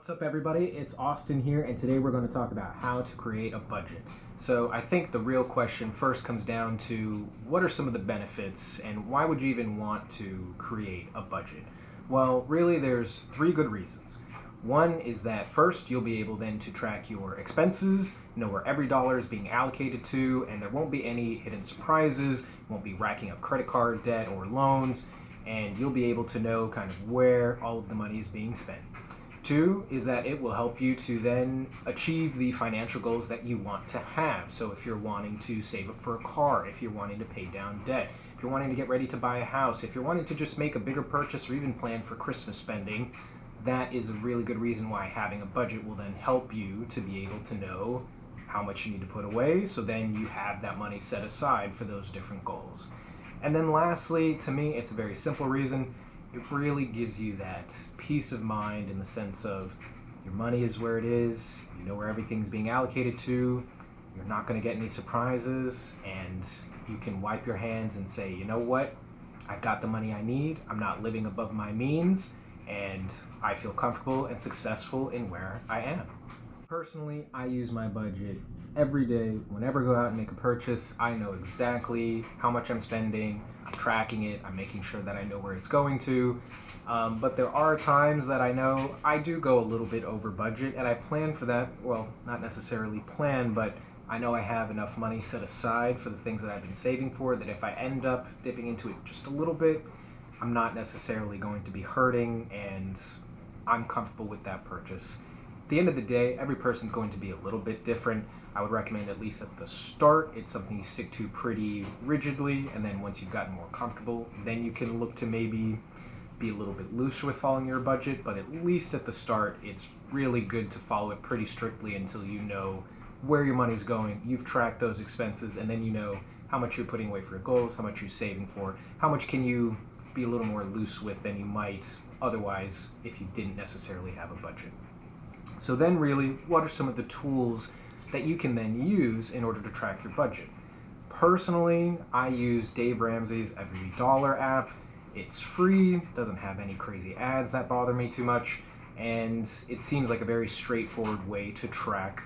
What's up, everybody? It's Austin here, and today we're going to talk about how to create a budget. So I think the real question first comes down to what are some of the benefits and why would you even want to create a budget? Well, really there's three good reasons. One is that first you'll be able then to track your expenses, know where every dollar is being allocated to, and there won't be any hidden surprises, you won't be racking up credit card debt or loans, and you'll be able to know kind of where all of the money is being spent. Two is that it will help you to then achieve the financial goals that you want to have. So if you're wanting to save up for a car, if you're wanting to pay down debt, if you're wanting to get ready to buy a house, if you're wanting to just make a bigger purchase or even plan for Christmas spending, that is a really good reason why having a budget will then help you to be able to know how much you need to put away, so then you have that money set aside for those different goals. And then lastly, to me, it's a very simple reason. It really gives you that peace of mind in the sense of your money is where it is, you know where everything's being allocated to, you're not going to get any surprises, and you can wipe your hands and say, you know what, I've got the money I need, I'm not living above my means, and I feel comfortable and successful in where I am. Personally, I use my budget every day. Whenever I go out and make a purchase, I know exactly how much I'm spending. I'm tracking it. I'm making sure that I know where it's going to. But there are times that I know I do go a little bit over budget, and I plan for that. Well, not necessarily plan, but I know I have enough money set aside for the things that I've been saving for, that if I end up dipping into it just a little bit, I'm not necessarily going to be hurting, and I'm comfortable with that purchase. At the end of the day, every person's going to be a little bit different. I would recommend, at least at the start, it's something you stick to pretty rigidly, and then once you've gotten more comfortable, then you can look to maybe be a little bit looser with following your budget, but at least at the start, it's really good to follow it pretty strictly until you know where your money's going, you've tracked those expenses, and then you know how much you're putting away for your goals, how much you're saving for, how much can you be a little more loose with than you might otherwise if you didn't necessarily have a budget. So then really, what are some of the tools that you can then use in order to track your budget? Personally, I use Dave Ramsey's Every Dollar app. It's free, doesn't have any crazy ads that bother me too much, and it seems like a very straightforward way to track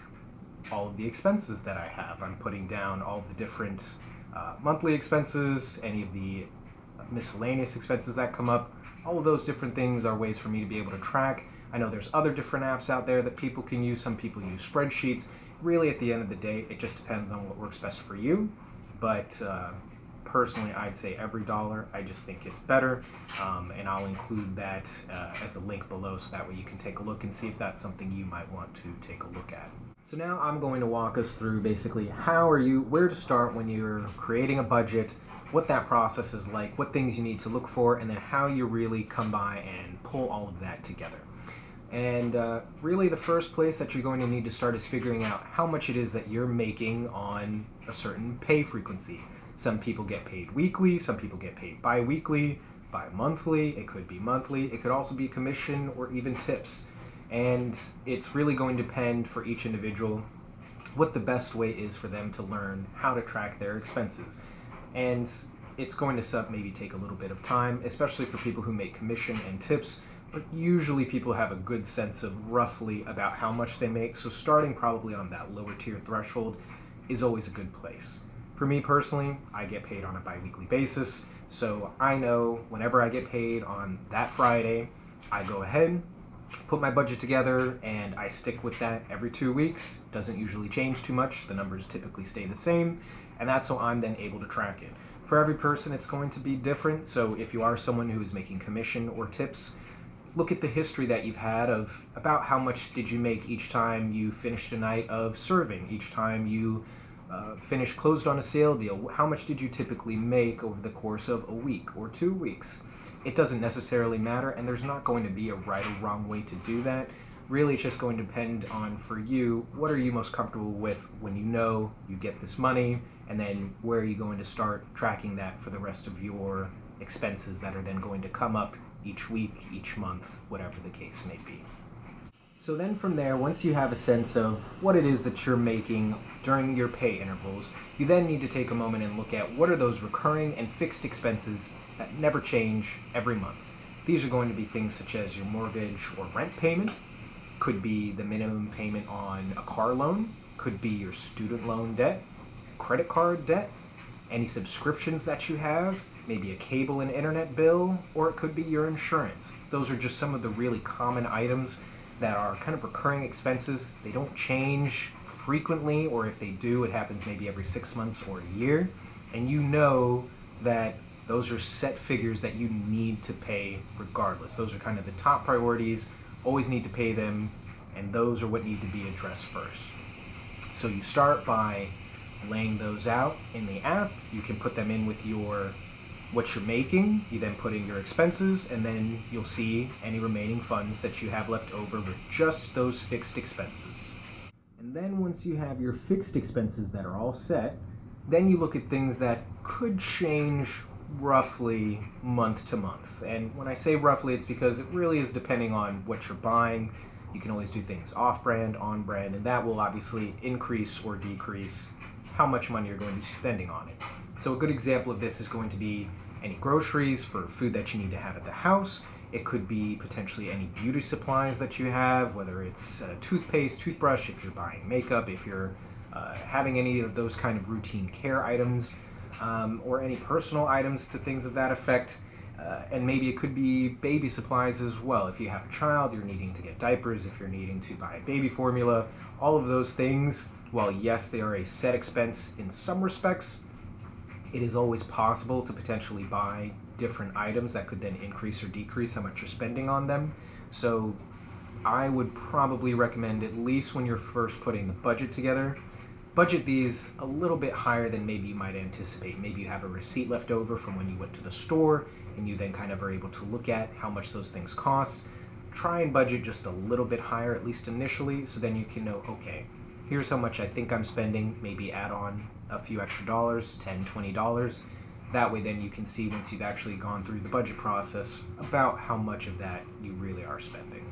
all of the expenses that I have. I'm putting down all of the different monthly expenses, any of the miscellaneous expenses that come up. All of those different things are ways for me to be able to track. I know there's other different apps out there that people can use. Some people use spreadsheets. Really, at the end of the day, it just depends on what works best for you. But personally, I'd say Every Dollar. I just think it's better, and I'll include that as a link below, so that way you can take a look and see if that's something you might want to take a look at. So now I'm going to walk us through basically where to start when you're creating a budget, what that process is like, what things you need to look for, and then how you really come by and pull all of that together. And really the first place that you're going to need to start is figuring out how much it is that you're making on a certain pay frequency. Some people get paid weekly, some people get paid bi-weekly, bi-monthly, it could be monthly, it could also be commission or even tips. And it's really going to depend for each individual what the best way is for them to learn how to track their expenses. And it's going to maybe take a little bit of time, especially for people who make commission and tips, but usually people have a good sense of roughly about how much they make, so starting probably on that lower tier threshold is always a good place. For me personally, I get paid on a bi-weekly basis, so I know whenever I get paid on that Friday, I go ahead, put my budget together, and I stick with that every 2 weeks. Doesn't usually change too much, the numbers typically stay the same, and that's how I'm then able to track it. For every person, it's going to be different, so if you are someone who is making commission or tips, look at the history that you've had of about how much did you make each time you finished a night of serving, each time you closed on a sale deal. How much did you typically make over the course of a week or 2 weeks? It doesn't necessarily matter, and there's not going to be a right or wrong way to do that. Really, it's just going to depend on, for you, what are you most comfortable with when you know you get this money, and then where are you going to start tracking that for the rest of your expenses that are then going to come up each week, each month, whatever the case may be. So then from there, once you have a sense of what it is that you're making during your pay intervals, you then need to take a moment and look at what are those recurring and fixed expenses that never change every month. These are going to be things such as your mortgage or rent payment, Could be the minimum payment on a car loan, could be your student loan debt, credit card debt, any subscriptions that you have, maybe a cable and internet bill, or it could be your insurance. Those are just some of the really common items that are kind of recurring expenses. They don't change frequently, or if they do, it happens maybe every 6 months or a year. And you know that those are set figures that you need to pay regardless. Those are kind of the top priorities, always need to pay them, and those are what need to be addressed first. So you start by laying those out in the app. You can put them in with what you're making. You then put in your expenses, and then you'll see any remaining funds that you have left over with just those fixed expenses. And then once you have your fixed expenses that are all set, then you look at things that could change roughly month to month. And when I say roughly, it's because it really is depending on what you're buying. You can always do things off-brand, on-brand, and that will obviously increase or decrease how much money you're going to be spending on it. So a good example of this is going to be any groceries for food that you need to have at the house. It could be potentially any beauty supplies that you have, whether it's toothpaste, toothbrush, if you're buying makeup, if you're having any of those kind of routine care items, or any personal items to things of that effect. And maybe it could be baby supplies as well. If you have a child, you're needing to get diapers, if you're needing to buy baby formula, all of those things, while yes, they are a set expense in some respects, it is always possible to potentially buy different items that could then increase or decrease how much you're spending on them. So I would probably recommend, at least when you're first putting the budget together, budget these a little bit higher than maybe you might anticipate. Maybe you have a receipt left over from when you went to the store, and you then kind of are able to look at how much those things cost. Try and budget just a little bit higher, at least initially, so then you can know, okay, here's how much I think I'm spending, maybe add on a few extra dollars, $10, $20. That way then you can see, once you've actually gone through the budget process, about how much of that you really are spending.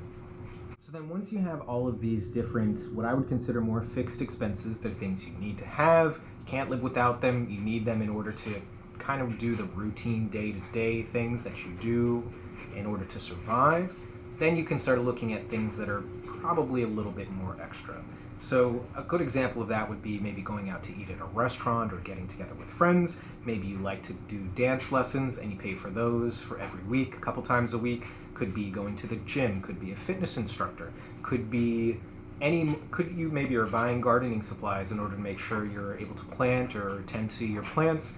So then once you have all of these different, what I would consider more fixed expenses, they're things you need to have, you can't live without them, you need them in order to kind of do the routine day-to-day things that you do in order to survive, then you can start looking at things that are probably a little bit more extra. So a good example of that would be maybe going out to eat at a restaurant or getting together with friends. Maybe you like to do dance lessons and you pay for those for every week, a couple times a week. Could be going to the gym, could be a fitness instructor, could you maybe are buying gardening supplies in order to make sure you're able to plant or tend to your plants.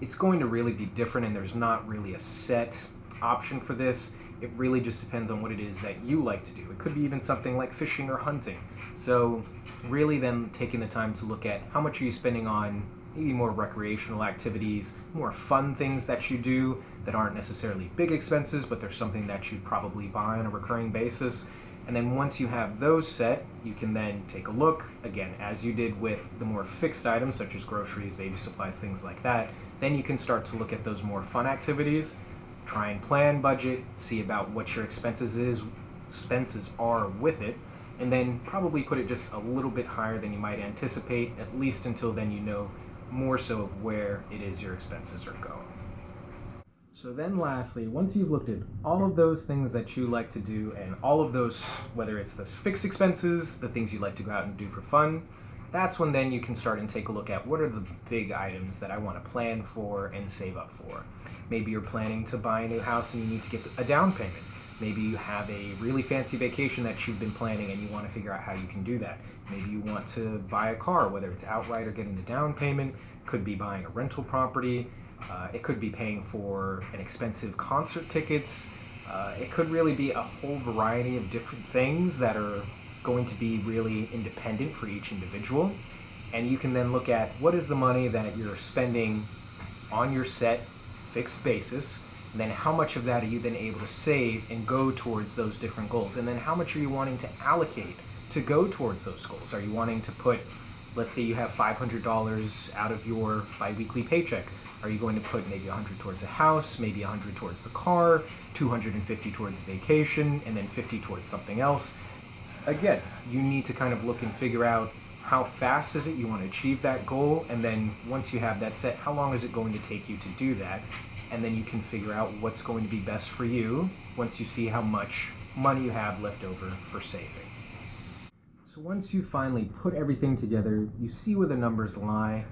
It's going to really be different, and there's not really a set option for this. It really just depends on what it is that you like to do. It could be even something like fishing or hunting. So really then taking the time to look at how much are you spending on maybe more recreational activities, more fun things that you do that aren't necessarily big expenses, but they're something that you'd probably buy on a recurring basis. And then once you have those set, you can then take a look, again, as you did with the more fixed items, such as groceries, baby supplies, things like that. Then you can start to look at those more fun activities, try and plan budget, see about what your expenses are with it, and then probably put it just a little bit higher than you might anticipate, at least until then you know more so of where it is your expenses are going. So then lastly, once you've looked at all of those things that you like to do and all of those, whether it's the fixed expenses, the things you like to go out and do for fun, that's when then you can start and take a look at what are the big items that I want to plan for and save up for. Maybe you're planning to buy a new house and you need to get a down payment. Maybe you have a really fancy vacation that you've been planning and you want to figure out how you can do that. Maybe you want to buy a car, whether it's outright or getting the down payment. Could be buying a rental property. It could be paying for an expensive concert tickets. It could really be a whole variety of different things that are going to be really independent for each individual. And you can then look at what is the money that you're spending on your set fixed basis, and then how much of that are you then able to save and go towards those different goals, and then how much are you wanting to allocate to go towards those goals. Are you wanting to put, let's say you have $500 out of your bi-weekly paycheck, are you going to put maybe 100 towards the house, maybe 100 towards the car, 250 towards vacation, and then 50 towards something else? Again, you need to kind of look and figure out how fast is it you want to achieve that goal, and then once you have that set, how long is it going to take you to do that? And then you can figure out what's going to be best for you once you see how much money you have left over for saving. So once you finally put everything together, you see where the numbers lie,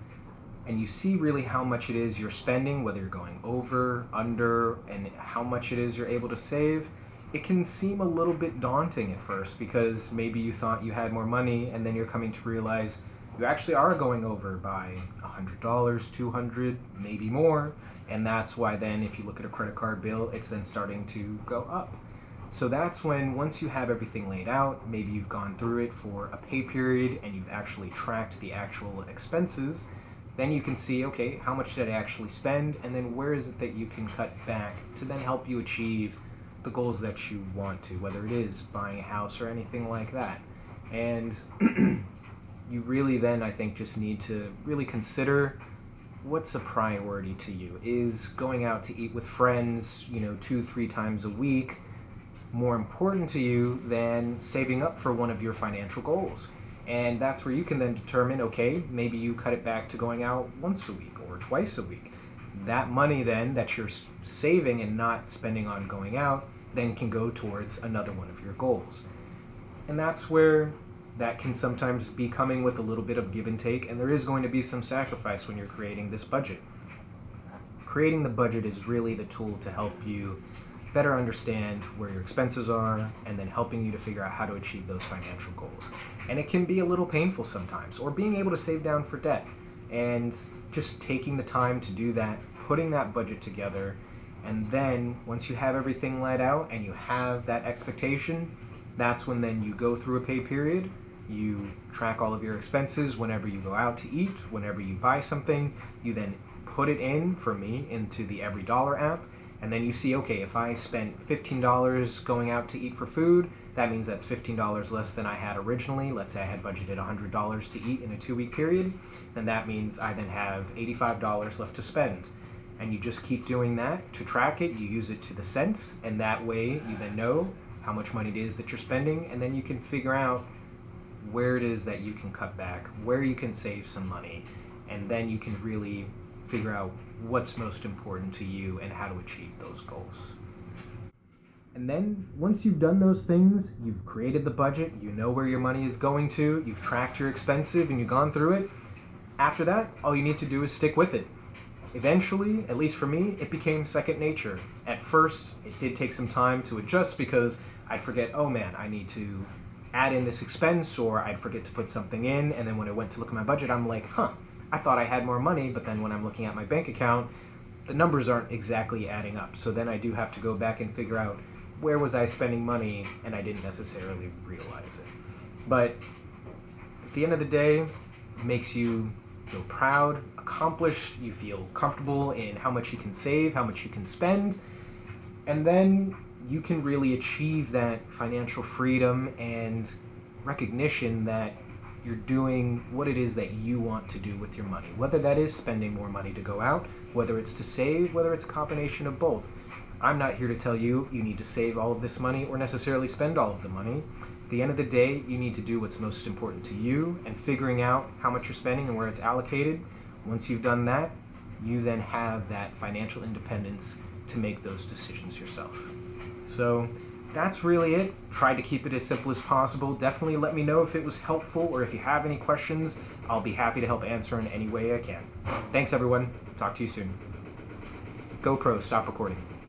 and you see really how much it is you're spending, whether you're going over, under, and how much it is you're able to save. It can seem a little bit daunting at first because maybe you thought you had more money and then you're coming to realize you actually are going over by $100, $200, maybe more. And that's why then if you look at a credit card bill, it's then starting to go up. So that's when, once you have everything laid out, maybe you've gone through it for a pay period and you've actually tracked the actual expenses, then you can see, okay, how much did I actually spend, and then where is it that you can cut back to then help you achieve the goals that you want to, whether it is buying a house or anything like that. And you really then, I think, just need to really consider what's a priority to you. Is going out to eat with friends, 2-3 times a week, more important to you than saving up for one of your financial goals? And that's where you can then determine, okay, maybe you cut it back to going out once a week or twice a week. That money then that you're saving and not spending on going out then can go towards another one of your goals. And that's where that can sometimes be coming with a little bit of give and take, and there is going to be some sacrifice when you're creating this budget. Creating the budget is really the tool to help you better understand where your expenses are and then helping you to figure out how to achieve those financial goals. And it can be a little painful sometimes, or being able to save down for debt. And just taking the time to do that, putting that budget together, and then once you have everything laid out and you have that expectation, that's when then you go through a pay period, you track all of your expenses whenever you go out to eat, whenever you buy something, you then put it in, for me, into the Every Dollar app, and then you see, okay, if I spent $15 going out to eat for food, that means that's $15 less than I had originally. Let's say I had budgeted $100 to eat in a 2-week period, then that means I then have $85 left to spend. And you just keep doing that to track it. You use it to the cents, and that way you then know how much money it is that you're spending, and then you can figure out where it is that you can cut back, where you can save some money, and then you can really figure out what's most important to you and how to achieve those goals. And then once you've done those things, you've created the budget, you know where your money is going to, you've tracked your expenses and you've gone through it. After that, all you need to do is stick with it. Eventually, at least for me, it became second nature. At first, it did take some time to adjust because I'd forget, oh man, I need to add in this expense, or I'd forget to put something in, and then when I went to look at my budget, I'm like, I thought I had more money, but then when I'm looking at my bank account, the numbers aren't exactly adding up. So then I do have to go back and figure out where was I spending money, and I didn't necessarily realize it. But at the end of the day, it makes you feel proud, accomplished, you feel comfortable in how much you can save, how much you can spend, and then you can really achieve that financial freedom and recognition that you're doing what it is that you want to do with your money. Whether that is spending more money to go out, whether it's to save, whether it's a combination of both. I'm not here to tell you you need to save all of this money or necessarily spend all of the money. At the end of the day, you need to do what's most important to you, and figuring out how much you're spending and where it's allocated. Once you've done that, you then have that financial independence to make those decisions yourself. So that's really it. Try to keep it as simple as possible. Definitely let me know if it was helpful, or if you have any questions. I'll be happy to help answer in any way I can. Thanks everyone. Talk to you soon. GoPro, stop recording.